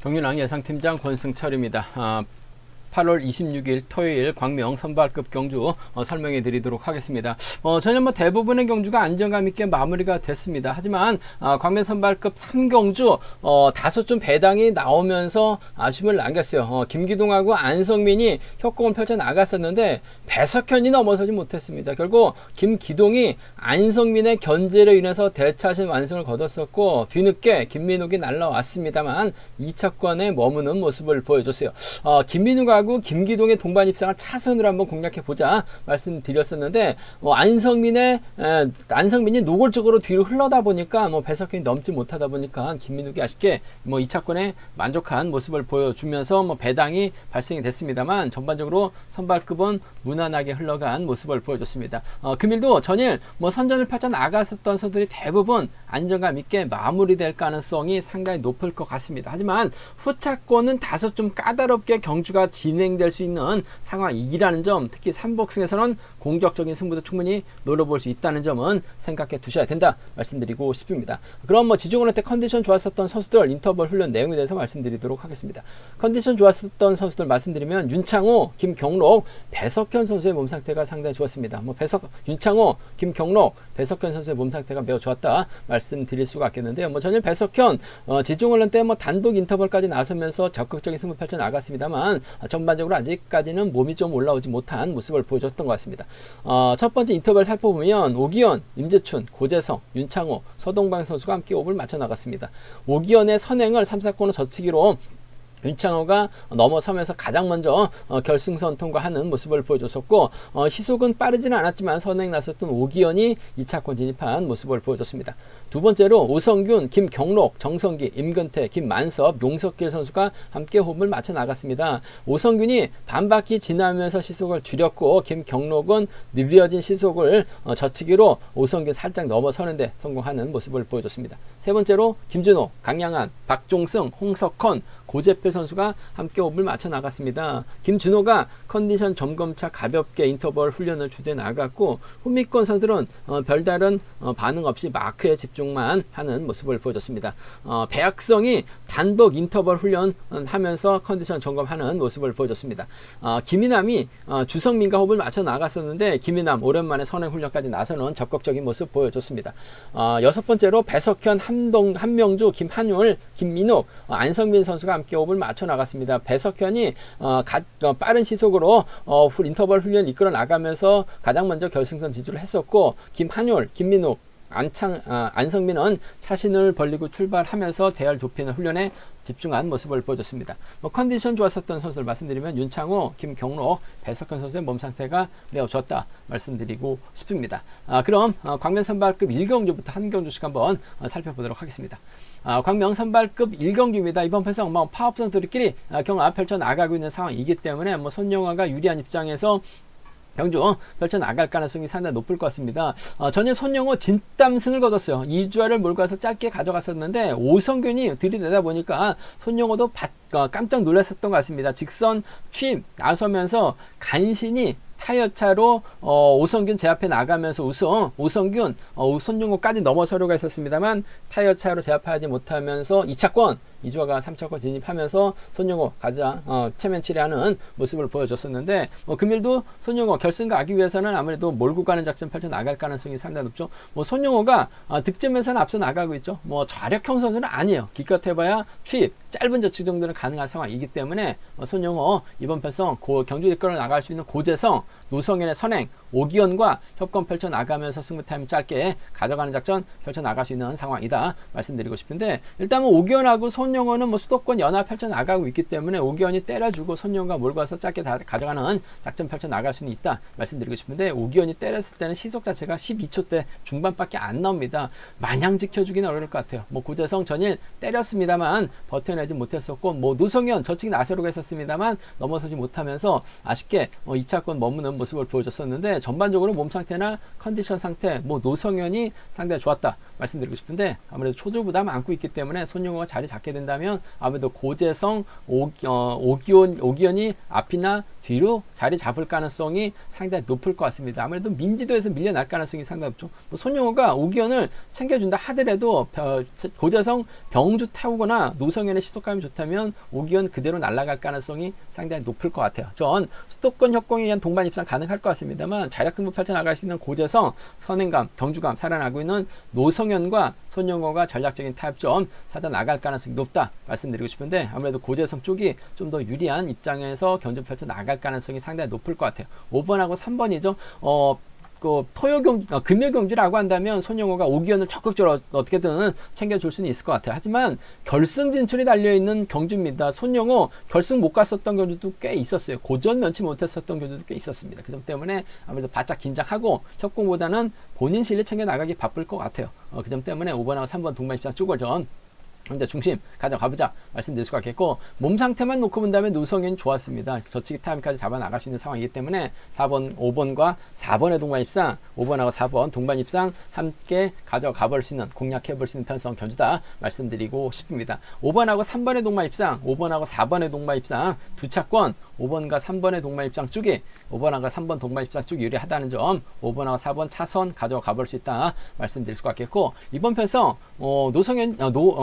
경륜왕 예상팀장 권승철입니다. 8월 26일 토요일 광명 선발급 경주 설명해 드리도록 하겠습니다. 전혀 대부분의 경주가 안정감 있게 마무리가 됐습니다. 하지만 광명 선발급 3경주 다소 좀 배당이 나오면서 아쉬움을 남겼어요. 김기동하고 안성민이 협공을 펼쳐 나갔었는데 배석현이 넘어서지 못했습니다. 결국 김기동이 안성민의 견제로 인해서 대차신 완승을 거뒀었고 뒤늦게 김민욱이 날라왔습니다만 2차권에 머무는 모습을 보여줬어요. 김민욱하고 김기동의 동반 입상을 차선으로 한번 공략해 보자 말씀드렸었는데 안성민이 노골적으로 뒤로 흘러다 보니까 배석현이 넘지 못하다 보니까 김민욱이 아쉽게 2차권에 만족한 모습을 보여주면서 배당이 발생이 됐습니다만 전반적으로 선발급은 무난하게 흘러간 모습을 보여줬습니다. 금일도 전일 선전을 펼쳐 나갔었던 선수들이 대부분 안정감 있게 마무리될 가능성이 상당히 높을 것 같습니다. 하지만 후차권은 다소 좀 까다롭게 경주가 진행될 수 있는 상황이라는 점, 특히 3복승에서는 공격적인 승부도 충분히 노려볼 수 있다는 점은 생각해 두셔야 된다 말씀드리고 싶습니다. 그럼 지종원 때 컨디션 좋았었던 선수들 인터벌 훈련 내용에 대해서 말씀드리도록 하겠습니다. 컨디션 좋았었던 선수들 말씀드리면 윤창호, 김경록, 배석현 선수의 몸 상태가 상당히 좋았습니다. 윤창호, 김경록, 배석현 선수의 몸 상태가 매우 좋았다 말씀드릴 수가 있겠는데요. 전일 배석현 지종원 때 단독 인터벌까지 나서면서 적극적인 승부 펼쳐 나갔습니다만 전반적으로 아직까지는 몸이 좀 올라오지 못한 모습을 보여줬던 것 같습니다. 첫 번째 인터벌 살펴보면 오기현, 임재춘, 고재성, 윤창호, 서동방 선수가 함께 호흡을 맞춰 나갔습니다. 오기현의 선행을 3, 4코너 젖히기로 윤창호가 넘어서면서 가장 먼저 결승선 통과하는 모습을 보여줬었고 시속은 빠르지는 않았지만 선행 나섰던 오기현이 2차권 진입한 모습을 보여줬습니다. 두 번째로 오성균, 김경록, 정성기, 임근태, 김만섭, 용석길 선수가 함께 호흡을 맞춰 나갔습니다. 오성균이 반바퀴 지나면서 시속을 줄였고 김경록은 느려진 시속을 젖히기로 오성균 살짝 넘어서는데 성공하는 모습을 보여줬습니다. 세 번째로 김준호, 강양한, 박종승, 홍석헌, 고재필 선수가 함께 호흡을 맞춰 나갔습니다. 김준호가 컨디션 점검차 가볍게 인터벌 훈련을 주되 나갔고 후미권 선수들은 별다른 반응 없이 마크에 집중만 하는 모습을 보여줬습니다. 배학성이 단독 인터벌 훈련하면서 컨디션 점검하는 모습을 보여줬습니다. 김인남이 주성민과 호흡을 맞춰 나갔었는데 김인남 오랜만에 선행 훈련까지 나서는 적극적인 모습 보여줬습니다. 여섯 번째로 배석현, 한명주, 김한율, 김민욱, 안성민 선수가 함께 호흡을 맞춰 나갔습니다. 배석현이 빠른 시속으로 인터벌 훈련 이끌어 나가면서 가장 먼저 결승선 진출을 했었고 김한율, 김민욱, 안성민은 차신을 벌리고 출발하면서 대열 좁히는 훈련에 집중한 모습을 보여줬습니다. 컨디션 좋았었던 선수를 말씀드리면 윤창호, 김경록, 배석현 선수의 몸 상태가 매우 좋았다 말씀드리고 싶습니다. 그럼 광명 선발급 1경주부터 한 경주씩 한번 살펴보도록 하겠습니다. 광명 선발급 1경주입니다. 이번 편성 파업 선수들끼리 경합 펼쳐 나가고 있는 상황이기 때문에 손영화가 유리한 입장에서 경주 펼쳐 나갈 가능성이 상당히 높을 것 같습니다. 전일 손영호 진땀승을 거뒀어요. 2주화를 몰고 가서 짧게 가져갔었는데 오성균이 들이대다 보니까 손영호도 깜짝 놀랐었던 것 같습니다. 직선 취임 나서면서 간신히 타이어차로 오성균 제압해 나가면서 오성균 손영호까지 넘어서려고 했었습니다만 타이어차로 제압하지 못하면서 2차권 이주화가 3차권 진입하면서 손영호 가장 체면 치레하는 모습을 보여줬었는데 금일도 손영호 결승 가기 위해서는 아무래도 몰고 가는 작전 펼쳐 나갈 가능성이 상당히 높죠. 손영호가 득점에서는 앞서 나가고 있죠. 좌력형 선수는 아니에요. 기껏 해봐야 취입 짧은 저치 정도는 가능한 상황이기 때문에 손영호 이번 편성 경주를 끌어 나갈 수 있는 고재성, 노성현의 선행, 오기현과 협권 펼쳐 나가면서 승부 타임 짧게 가져가는 작전 펼쳐 나갈 수 있는 상황이다 말씀드리고 싶은데 일단은 오기현하고 손영호는 수도권 연합 펼쳐 나가고 있기 때문에 오기현이 때려주고 손영호가 몰고 와서 짧게 가져가는 작전 펼쳐 나갈 수는 있다 말씀드리고 싶은데 오기현이 때렸을 때는 시속 자체가 12초대 중반밖에 안 나옵니다. 마냥 지켜주기는 어려울 것 같아요. 고재성 전일 때렸습니다만 버텨내지 못했었고 노성현 저측이 나서려고 했었습니다만 넘어서지 못하면서 아쉽게 2차권 머무는 모습을 보여줬었는데 전반적으로 몸 상태나 컨디션 상태 노성현이 상당히 좋았다 말씀드리고 싶은데 아무래도 초조부담 안고 있기 때문에 손영호가 자리 잡게 된다면 아무래도 고재성, 오기현이 앞이나 뒤로 자리 잡을 가능성이 상당히 높을 것 같습니다. 아무래도 민지도에서 밀려날 가능성이 상당히 높죠. 손영호가 오기현을 챙겨준다 하더라도 고재성 병주 태우거나 노성현의 시속감이 좋다면 오기원 그대로 날아갈 가능성이 상당히 높을 것 같아요. 전 수도권 협공에 의한 동반 입상 가능할 것 같습니다만 자력승부 펼쳐나갈 수 있는 고재성, 선행감, 경주감 살아나고 있는 노성현과 손영호가 전략적인 타협점 찾아 나갈 가능성이 높다 말씀드리고 싶은데, 아무래도 고재성 쪽이 좀 더 유리한 입장에서 견주 펼쳐 나갈 가능성이 상당히 높을 것 같아요. 5번하고 3번이죠. 금요경주라고 한다면 손영호가 오기원을 적극적으로 어떻게든 챙겨줄 수는 있을 것 같아요. 하지만 결승 진출이 달려있는 경주입니다. 손영호 결승 못 갔었던 경주도 꽤 있었어요. 고전 면치 못했었던 경주도 꽤 있었습니다. 그 점 때문에 아무래도 바짝 긴장하고 협공보다는 본인 실력 챙겨 나가기 바쁠 것 같아요. 그 점 때문에 5번하고 3번 동반 입장 쪽을 전 현재 중심 가져가보자 말씀드릴 수가 있겠고, 몸 상태만 놓고 본다면 노성현이 좋았습니다. 저치기 타임까지 잡아 나갈 수 있는 상황이기 때문에 4번, 5번과 4번의 동반 입상, 5번하고 4번 동반 입상 함께 가져가 볼 수 있는, 공략해 볼 수 있는 편성 견주다 말씀드리고 싶습니다. 5번하고 3번의 동반 입상, 5번하고 4번의 동반 입상 두 차권 5번과 3번의 동반 입상 쪽이 5번하고 3번 동반 입상 쪽이 유리하다는 점, 5번하고 4번 차선 가져가 볼 수 있다 말씀드릴 수가 있겠고, 이번 편성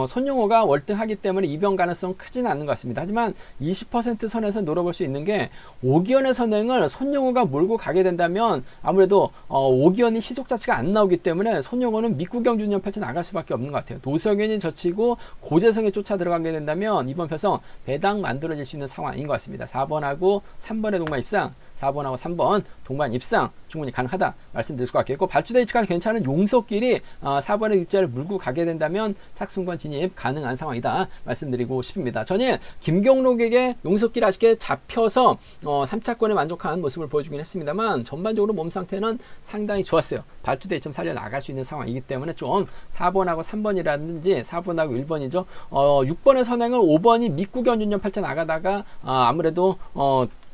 손영호가 월등하기 때문에 이변 가능성 크지는 않는 것 같습니다. 하지만 20% 선에서 노려볼 수 있는 게, 오기원의 선행을 손영호가 몰고 가게 된다면 아무래도 오기원이 시속 자체가 안 나오기 때문에 손영호는 밑구경주년 펼쳐 나갈 수밖에 없는 것 같아요. 노성현이 젖히고 고재성이 쫓아 들어가게 된다면 이번 편성 배당 만들어질 수 있는 상황인 것 같습니다. 4번하고 3번의 동반 입상, 4번하고 3번 동반 입상 충분히 가능하다 말씀드릴 수가 있겠고, 발주대 위치가 괜찮은 용석길이 4번의 입자를 물고 가게 된다면 착승권 진입 가능한 상황이다 말씀드리고 싶습니다. 전일 김경록에게 용석길 아쉽게 잡혀서 3차권에 만족한 모습을 보여주긴 했습니다만 전반적으로 몸 상태는 상당히 좋았어요. 발주대 좀 살려 나갈 수 있는 상황이기 때문에 좀 4번하고 3번이라든지 4번하고 1번이죠. 6번의 선행을 5번이 밑구견준전 펼쳐 나가다가 아무래도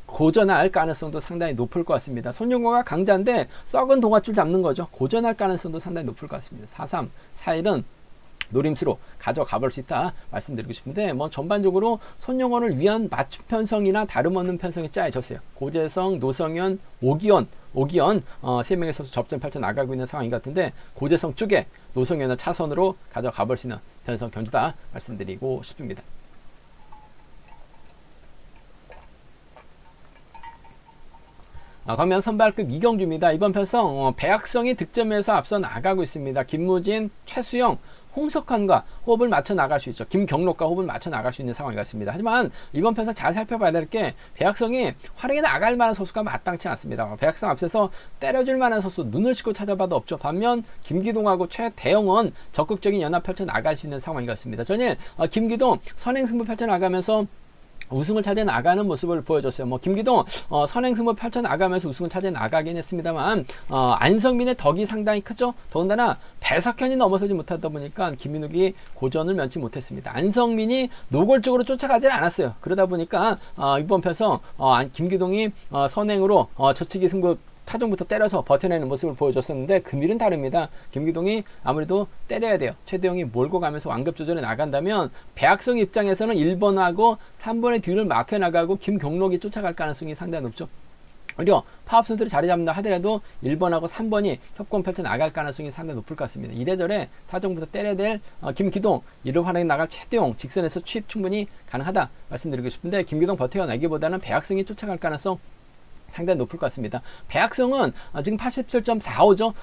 고전할 가능성도 상당히 높을 것 같습니다. 손영호가 강자인데 썩은 동아줄 잡는 거죠. 고전할 가능성도 상당히 높을 것 같습니다. 4-3, 4-1은 노림수로 가져가 볼 수 있다 말씀드리고 싶은데, 전반적으로 손영호를 위한 맞춤 편성이나 다름없는 편성이 짜여졌어요. 고재성, 노성현, 오기원 3명의 선수 접전 펼쳐 나가고 있는 상황인 것 같은데, 고재성 쪽에 노성현을 차선으로 가져가 볼 수 있는 편성 견주다 말씀드리고 싶습니다. 그러면 선발급 이경주입니다. 이번 편성 배악성이 득점에서 앞서 나가고 있습니다. 김무진, 최수영, 홍석환과 호흡을 맞춰 나갈 수 있죠. 김경록과 호흡을 맞춰 나갈 수 있는 상황이 같습니다. 하지만 이번 편성 잘 살펴봐야 될 게, 배악성이 활용해 나갈 만한 선수가 마땅치 않습니다. 배악성 앞서서 때려줄 만한 선수 눈을 씻고 찾아봐도 없죠. 반면 김기동하고 최대영은 적극적인 연합 펼쳐 나갈 수 있는 상황이 같습니다. 전일 김기동 선행승부 펼쳐 나가면서 우승을 찾아 나가는 모습을 보여줬어요. 김기동 선행승부 펼쳐 나가면서 우승을 찾아 나가긴 했습니다만 안성민의 덕이 상당히 크죠. 더군다나 배석현이 넘어서지 못하다 보니까 김민욱이 고전을 면치 못했습니다. 안성민이 노골적으로 쫓아가질 않았어요. 그러다 보니까 이번 편성 김기동이 선행으로 저치기 승부 타종부터 때려서 버텨내는 모습을 보여줬었는데, 금일은 다릅니다. 김기동이 아무래도 때려야 돼요. 최대영이 몰고 가면서 완급 조절에 나간다면 배악성 입장에서는 1번하고 3번의 뒤를 막혀나가고 김경록이 쫓아갈 가능성이 상당히 높죠. 오히려 파업 선수들이 자리 잡는다 하더라도 1번하고 3번이 협공 펼쳐 나갈 가능성이 상당히 높을 것 같습니다. 이래저래 타종부터 때려야 될 김기동, 이를 활용해 나갈 최대용, 직선에서 취입 충분히 가능하다 말씀드리고 싶은데, 김기동 버텨내기보다는 배악성이 쫓아갈 가능성 상당히 높을 것 같습니다. 배악성은 지금 87.45죠.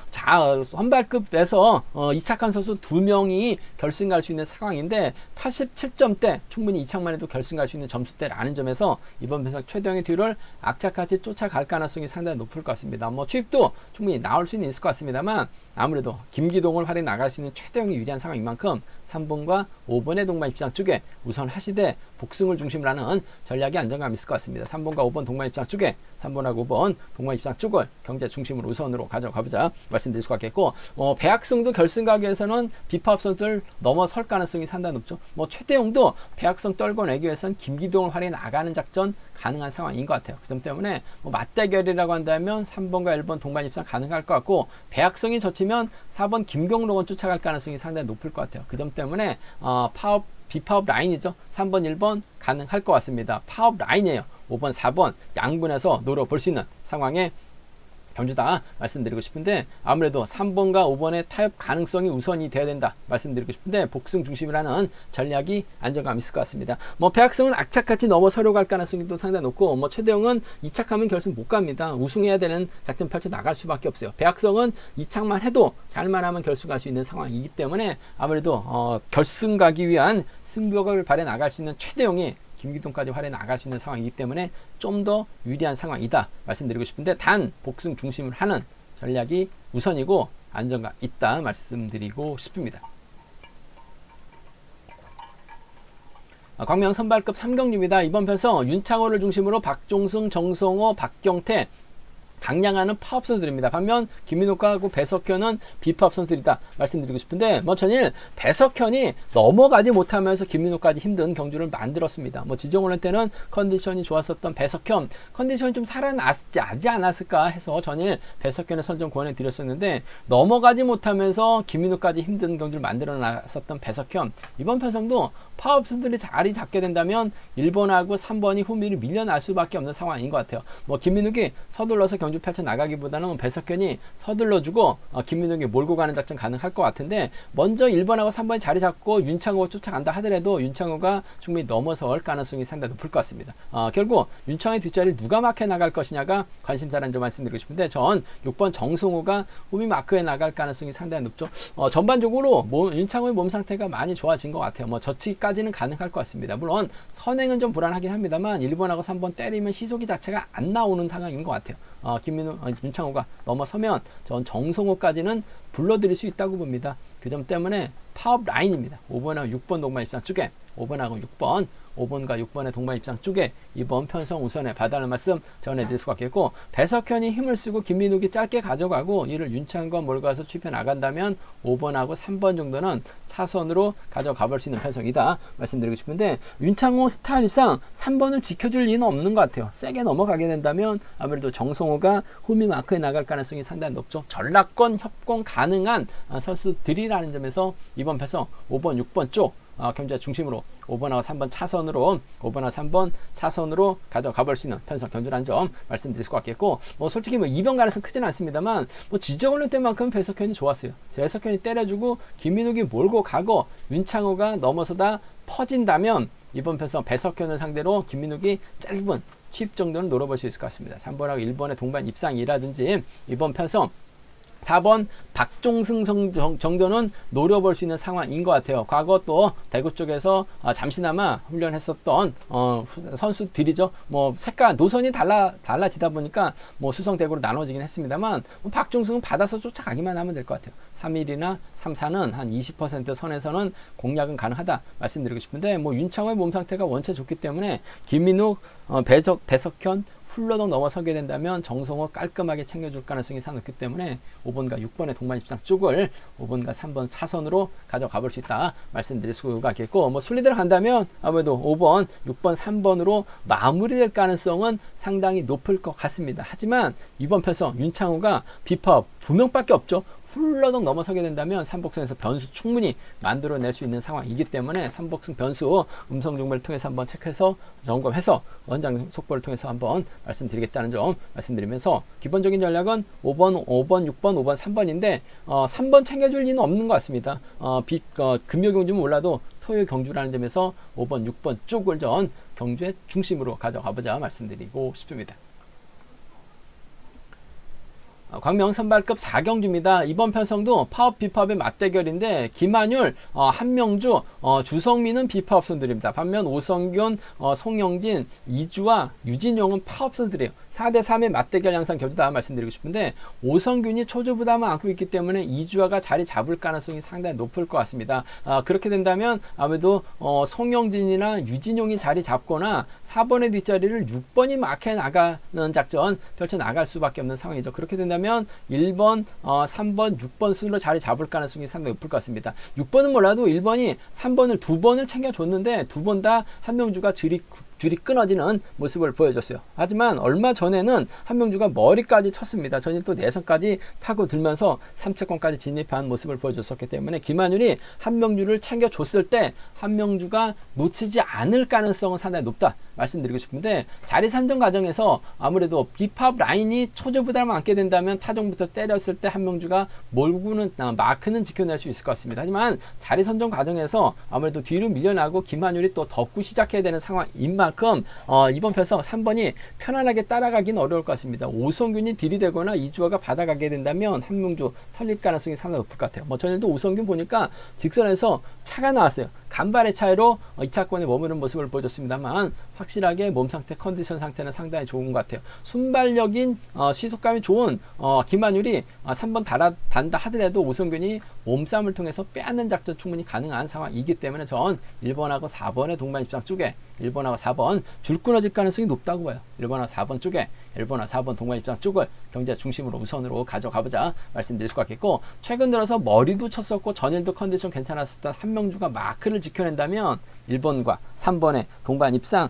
선발급에서 이착한 선수 2명이 결승 갈 수 있는 상황인데, 87점대 충분히 이착만 해도 결승 갈 수 있는 점수대라는 점에서 이번 편성 최대영의 뒤를 악착같이 쫓아갈 가능성이 상당히 높을 것 같습니다. 취입도 충분히 나올 수는 있을 것 같습니다만, 아무래도 김기동을 활용해 나갈 수 있는 최대영이 유리한 상황인 만큼 3번과 5번의 동반 입장 쪽에 우선 하시되 복승을 중심으로 하는 전략이 안정감 있을 것 같습니다. 3번과 5번 동반 입장 쪽에 3번하고 5번 동반 입장 쪽을 경제 중심으로 우선으로 가져가보자 말씀드릴 수가 있겠고, 배악성도 결승 가기 위해서는 비파업 선수들 넘어설 가능성이 상당히 높죠. 최대용도 배악성 떨궈내기 위해서는 김기동을 활용해 나가는 작전 가능한 상황인 것 같아요. 그 점 때문에 맞대결이라고 한다면 3번과 1번 동반 입상 가능할 것 같고, 배악성이 젖히면 4번 김경록은 쫓아갈 가능성이 상당히 높을 것 같아요. 그 점 때문에 비파업 라인이죠. 3번, 1번 가능할 것 같습니다. 파업 라인이에요. 5번, 4번 양분해서 노려볼 수 있는 상황에 경주다 말씀드리고 싶은데 아무래도 3번과 5번의 타협 가능성이 우선이 돼야 된다 말씀드리고 싶은데 복승 중심이라는 전략이 안정감 있을 것 같습니다. 뭐 배학성은 악착같이 넘어서려고 할 가능성이 또 상당히 높고 뭐 최대형은 2착하면 결승 못 갑니다. 우승해야 되는 작전 펼쳐 나갈 수밖에 없어요. 배학성은 2착만 해도 잘만 하면 결승 갈 수 있는 상황이기 때문에 아무래도 결승 가기 위한 승부욕을 발휘해 나갈 수 있는 최대형이 김기동까지 활에 나갈 수 있는 상황이기 때문에 좀 더 유리한 상황이다 말씀드리고 싶은데 단 복승 중심을 하는 전략이 우선이고 안정감 있다 말씀드리고 싶습니다. 광명 선발급 3경주입니다. 이번 편성 윤창호를 중심으로 박종승, 정성호, 박경태 강량하는 파업 선수들입니다. 반면 김민욱과 배석현은 비파업 선수들이다 말씀드리고 싶은데 뭐 전일 배석현이 넘어가지 못하면서 김민욱까지 힘든 경주를 만들었습니다. 뭐 지정훈련 때는 컨디션이 좋았었던 배석현 컨디션이 좀 살아나지 않았을까 해서 전일 배석현의 선점 권해 드렸었는데 넘어가지 못하면서 김민욱까지 힘든 경주를 만들어 놨었던 배석현 이번 편성도 파업 선수들이 자리 잡게 된다면 1번하고 3번이 후미를 밀려날 수밖에 없는 상황인 것 같아요. 뭐 김민욱이 서둘러서 경주 펼쳐 나가기보다는 배석현이 서둘러주고 김민욱이 몰고 가는 작전 가능할 것 같은데 먼저 1번하고 3번이 자리 잡고 윤창호가 쫓아간다 하더라도 윤창호가 충분히 넘어설 가능성이 상당히 높을 것 같습니다. 결국 윤창호의 뒷자리를 누가 마크해 나갈 것이냐가 관심사라는 점 말씀드리고 싶은데 전 6번 정성호가 후미 마크해 나갈 가능성이 상당히 높죠. 전반적으로 윤창호의 몸 상태가 많이 좋아진 것 같아요. 뭐 저치까지는 가능할 것 같습니다. 물론 선행은 좀 불안하긴 합니다만 1번하고 3번 때리면 시속이 자체가 안 나오는 상황인 것 같아요. 윤창호가 넘어서면 전 정성호까지는 불러들일 수 있다고 봅니다. 그 점 때문에 파업 라인입니다. 5번하고 6번 동반 입장 쪽에 5번하고 6번 5번과 6번의 동반 입장 쪽에 이번 편성 우선에 봐달라는 말씀 전해드릴 수가 있겠고 배석현이 힘을 쓰고 김민욱이 짧게 가져가고 이를 윤창과 몰고 가서 취입해 나간다면 5번하고 3번 정도는 차선으로 가져가 볼 수 있는 편성이다 말씀드리고 싶은데 윤창호 스타일상 3번을 지켜줄 리는 없는 것 같아요. 세게 넘어가게 된다면 아무래도 정성호가 후미 마크에 나갈 가능성이 상당히 높죠. 전락권 협공 가능한 선수들이라는 점에서 이번 편성 5번 6번 쪽 경주자 중심으로 5번하고 3번 차선으로 5번하고 3번 차선으로 가져가 볼 수 있는 편성 경주라는 점 말씀드릴 것 같겠고 뭐 솔직히 뭐 2번 가능성 크지는 않습니다만 뭐 지정훈련 때만큼 배석현이 좋았어요. 배석현이 때려주고 김민욱이 몰고 가고 윤창호가 넘어서다 퍼진다면 이번 편성 배석현을 상대로 김민욱이 짧은 취입 정도는 노려볼 수 있을 것 같습니다. 3번하고 1번의 동반 입상이라든지 이번 편성 4번 박종승 정도는 노려볼 수 있는 상황인 것 같아요. 과거 또 대구 쪽에서 잠시나마 훈련했었던 선수들이죠. 뭐 색깔 노선이 달라지다 보니까 뭐 수성 대구로 나눠지긴 했습니다만 박종승은 받아서 쫓아가기만 하면 될 것 같아요. 3일이나 3, 4는 한 20% 선에서는 공략은 가능하다 말씀드리고 싶은데 뭐 윤창호의 몸 상태가 원체 좋기 때문에 김민욱, 배석현 훌러덩 넘어서게 된다면 정성호 깔끔하게 챙겨줄 가능성이 상당히 높기 때문에 5번과 6번의 동반 입상 쪽을 5번과 3번 차선으로 가져가 볼 수 있다 말씀드릴 수가 있겠고 뭐 순리대로 간다면 아무래도 5번, 6번, 3번으로 마무리될 가능성은 상당히 높을 것 같습니다. 하지만 이번 편성 윤창호가 비파업 2명밖에 없죠. 훌러덩 넘어서게 된다면 삼복승에서 변수 충분히 만들어낼 수 있는 상황이기 때문에 삼복승 변수 음성 정보를 통해서 한번 체크해서 점검해서 원장 속보를 통해서 한번 말씀드리겠다는 점 말씀드리면서 기본적인 전략은 5번, 6번, 5번, 3번인데 3번 챙겨줄 리는 없는 것 같습니다. 금요 경주는 몰라도 토요 경주라는 점에서 5번, 6번 쪽을 전 경주의 중심으로 가져가보자 말씀드리고 싶습니다. 광명 선발급 4경주입니다. 이번 편성도 파업 비파업의 맞대결인데 김한율, 한명주, 주성민은 비파업 선수들입니다. 반면 오성균, 송영진, 이주와 유진용은 파업 선수들이에요. 4대3의 맞대결 양상 경주다 말씀드리고 싶은데 오성균이 초조 부담을 안고 있기 때문에 이주아가 자리 잡을 가능성이 상당히 높을 것 같습니다. 그렇게 된다면 아무래도 송영진이나 유진용이 자리 잡거나 4번의 뒷자리를 6번이 마크해 나가는 작전 펼쳐 나갈 수밖에 없는 상황이죠. 그렇게 된다면 1번, 3번, 6번 순으로 자리 잡을 가능성이 상당히 높을 것 같습니다. 6번은 몰라도 1번이 3번을 2번을 챙겨줬는데 2번 다 한명주가 줄이 끊어지는 모습을 보여줬어요. 하지만 얼마 전에는 한명주가 머리까지 쳤습니다. 전일 또 내선까지 타고 들면서 3채권까지 진입한 모습을 보여줬었기 때문에 김한율이 한명주를 챙겨줬을 때 한명주가 놓치지 않을 가능성은 상당히 높다 말씀드리고 싶은데, 자리 산정 과정에서 아무래도 비팝 라인이 초저부담을 안게 된다면 타종부터 때렸을 때 한명주가 몰고는 마크는 지켜낼 수 있을 것 같습니다. 하지만 자리 선정 과정에서 아무래도 뒤로 밀려나고 김한율이 또 덮고 시작해야 되는 상황인 만큼 이번 편에서 3번이 편안하게 따라가기는 어려울 것 같습니다. 오성균이 들이대거나 이주아가 받아가게 된다면 한명주 털릴 가능성이 상당히 높을 것 같아요. 전일도 오성균 보니까 직선에서 차가 나왔어요. 간발의 차이로 2차권에 머무는 모습을 보여줬습니다만 확실하게 몸 상태, 컨디션 상태는 상당히 좋은 것 같아요. 순발력인 시속감이 좋은 김한율이 3번 단다 하더라도 오성균이 몸싸움을 통해서 빼앗는 작전 충분히 가능한 상황이기 때문에 전 1번하고 4번의 동반 입장 쪽에 1번하고 4번 줄 끊어질 가능성이 높다고 봐요. 1번하고 4번 쪽에 1번하고 4번 동반 입장 쪽을 경제 중심으로 우선으로 가져가보자 말씀드릴 수 있겠고, 최근 들어서 머리도 쳤었고 전일도 컨디션 괜찮았었던 한명주가 마크를 지켜낸다면 1번과 3번의 동반 입상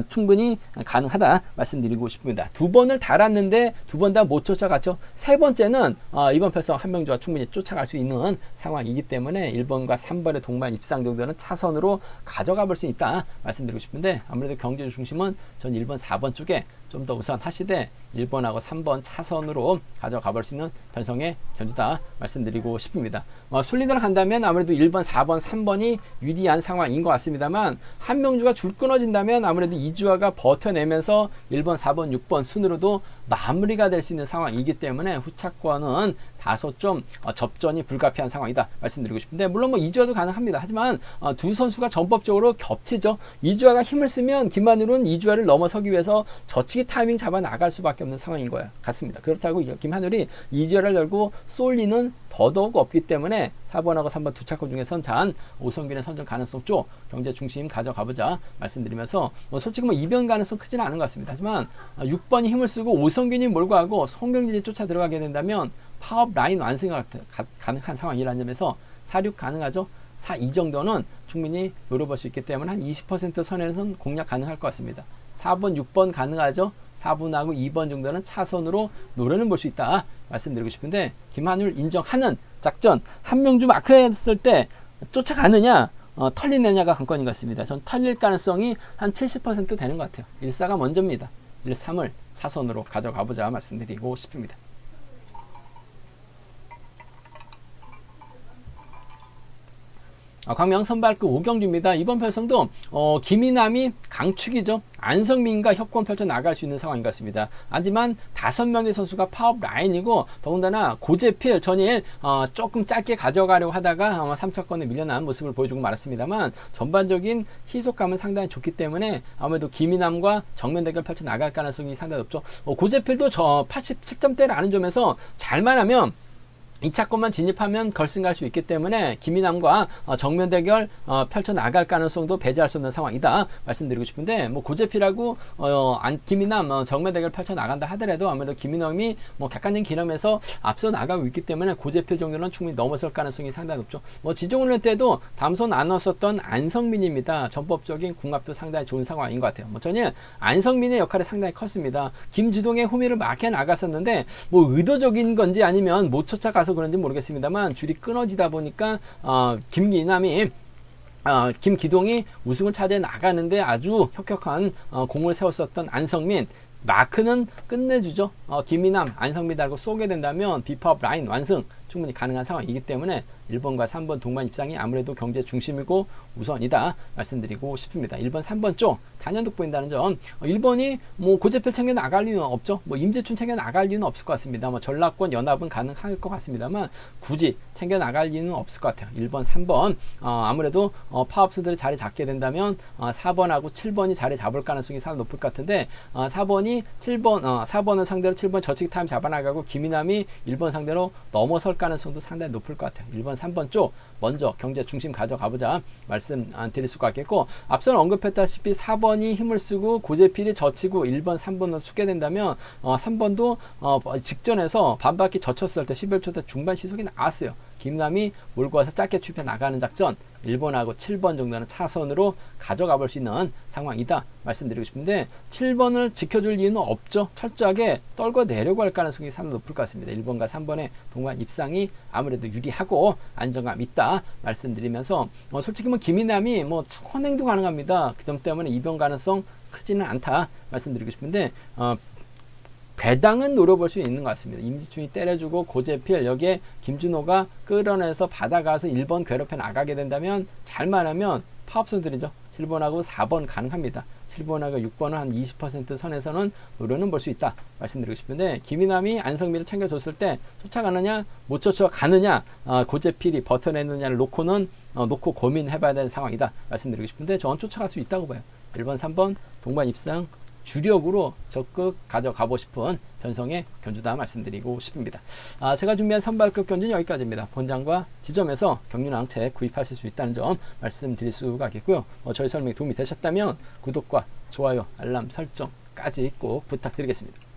충분히 가능하다 말씀드리고 싶습니다. 두 번을 달았는데 두 번 다 못 쫓아갔죠. 세 번째는 이번 편성 한명주가 충분히 쫓아갈 수 있는 상황이기 때문에 1번과 3번의 동반 입상 정도는 차선으로 가져가 볼 수 있다 말씀드리고 싶은데, 아무래도 경제 중심은 전 1번, 4번 쪽에 좀 더 우선 하시되 1번하고 3번 차선으로 가져가 볼 수 있는 편성의 견주다 말씀드리고 싶습니다. 순리대로 간다면 아무래도 1번, 4번, 3번이 유리한 상황인 것 같습니다만, 한명주가 줄 끊어진다면 아무래도 이주아가 버텨내면서 1번, 4번, 6번 순으로도 마무리가 될 수 있는 상황이기 때문에 후차권은 다소 좀 접전이 불가피한 상황이다 말씀드리고 싶은데, 물론 이주아도 가능합니다. 하지만 두 선수가 전법적으로 겹치죠. 이주아가 힘을 쓰면 김한율은 이주아를 넘어서기 위해서 저치기 타이밍 잡아 나갈 수밖에 없는 상황인 거예요. 같습니다. 그렇다고 김한율이 이주아를 열고 쏠리는 더더욱 없기 때문에 4번하고 3번 두 차권 중에선 전 오성균의 선정 가능성 쪽 경제 중심 가져가보자 말씀드리면서, 솔직히 이변 가능성 크지는 않은 것 같습니다. 하지만 6번이 힘을 쓰고 오성균이 몰고 가고 송병진이 쫓아 들어가게 된다면 파업 라인 완성이 가능한 상황이라는 점에서 4-6 가능하죠. 4-2 정도는 충분히 노려볼 수 있기 때문에 한 20% 선에서는 공략 가능할 것 같습니다. 4번, 6번 가능하죠. 4번하고 2번 정도는 차선으로 노려는 볼 수 있다 말씀드리고 싶은데, 김한율 인정하는 작전, 한명주 마크했을 때 쫓아가느냐 털리느냐가 관건인 것 같습니다. 전 털릴 가능성이 한 70% 되는 것 같아요. 1-4가 먼저입니다. 1-3을 차선으로 가져가보자 말씀드리고 싶습니다. 광명 선발급 오경주입니다. 이번 편성도 김이남이 강축이죠. 안성민과 협권 펼쳐 나갈 수 있는 상황인 것 같습니다. 하지만 5명의 선수가 파업 라인이고, 더군다나 고재필 전일 조금 짧게 가져가려고 하다가 3차권에 밀려난 모습을 보여주고 말았습니다만, 전반적인 희속감은 상당히 좋기 때문에 아무래도 김이남과 정면 대결 펼쳐 나갈 가능성이 상당히 높죠. 고재필도 87점대라는 점에서 잘만 하면 2차권만 진입하면 결승 갈 수 있기 때문에 김이남과 정면 대결 펼쳐 나갈 가능성도 배제할 수 없는 상황이다 말씀드리고 싶은데, 고재필하고 김이남 정면 대결 펼쳐 나간다 하더라도 아무래도 김이남이 객관적인 기념에서 앞서 나가고 있기 때문에 고재필 정도는 충분히 넘어설 가능성이 상당히 높죠. 지종훈련 때도 담소 안 넣었었던 안성민입니다. 전법적인 궁합도 상당히 좋은 상황인 것 같아요. 전일 안성민의 역할이 상당히 컸습니다. 김주동의 호미를 막혀 나갔었는데 의도적인 건지 아니면 못 쫓아가서 그런지 모르겠습니다만 줄이 끊어지다 보니까 김기동이 우승을 차지해 나가는데 아주 혁혁한 공을 세웠었던 안성민, 마크는 끝내주죠. 김이남, 안성민 달고 쏘게 된다면 비파업 라인 완승 충분히 가능한 상황이기 때문에 1번과 3번 동반 입상이 아무래도 경제 중심이고 우선이다 말씀드리고 싶습니다. 1번, 3번 쪽 단연득 보인다는 점, 1번이 고재필 챙겨 나갈 이유는 없죠. 임재춘 챙겨 나갈 이유는 없을 것 같습니다. 전라권 연합은 가능할 것 같습니다만 굳이 챙겨 나갈 이유는 없을 것 같아요. 1번, 3번 아무래도 파업수들이 자리 잡게 된다면 4번하고 7번이 자리 잡을 가능성이 상당히 높을 것 같은데, 4번을 상대로 7번 저치기 타임 잡아나가고 김이남이 1번 상대로 넘어설 가능성도 상당히 높을 것 같아요. 1번, 3번 쪽 먼저 경제 중심 가져가보자 말씀 드릴 수가 있겠고, 앞서 언급했다시피 4번이 힘을 쓰고 고재필이 젖히고 1번, 3번으로 수게 된다면 3번도 직전에서 반바퀴 젖혔을 때 11초 때 중반 시속이 나왔어요. 김남이 몰고 와서 짧게 추입해 나가는 작전 1번하고 7번 정도는 차선으로 가져가 볼 수 있는 상황이다 말씀드리고 싶은데 7번을 지켜줄 이유는 없죠. 철저하게 떨궈 내려고 할 가능성이 상당히 높을 것 같습니다. 1번과 3번의 동반 입상이 아무래도 유리하고 안정감 있다 말씀드리면서 솔직히 뭐 김이남이 뭐 선행도 가능합니다. 그 점 때문에 이변 가능성 크지는 않다 말씀드리고 싶은데 배당은 노려볼 수 있는 것 같습니다. 임지춘이 때려주고 고재필 여기에 김준호가 끌어내서 받아가서 1번 괴롭혀 나가게 된다면 잘만 하면 파업선들이죠. 7번하고 4번 가능합니다. 7번하고 6번은 한 20% 선에서는 노려는 볼 수 있다 말씀드리고 싶은데 김이남이 안성민을 챙겨줬을 때 쫓아가느냐 못 쫓아가느냐 고재필이 버텨내느냐를 놓고 고민해봐야 되는 상황이다 말씀드리고 싶은데 저는 쫓아갈 수 있다고 봐요. 1번 3번 동반 입상 주력으로 적극 가져가고 싶은 변성의 견주다 말씀드리고 싶습니다. 제가 준비한 선발급 견주는 여기까지입니다. 본장과 지점에서 경륜왕채 구입하실 수 있다는 점 말씀드릴 수가 있겠고요. 저희 설명이 도움이 되셨다면 구독과 좋아요, 알람 설정까지 꼭 부탁드리겠습니다.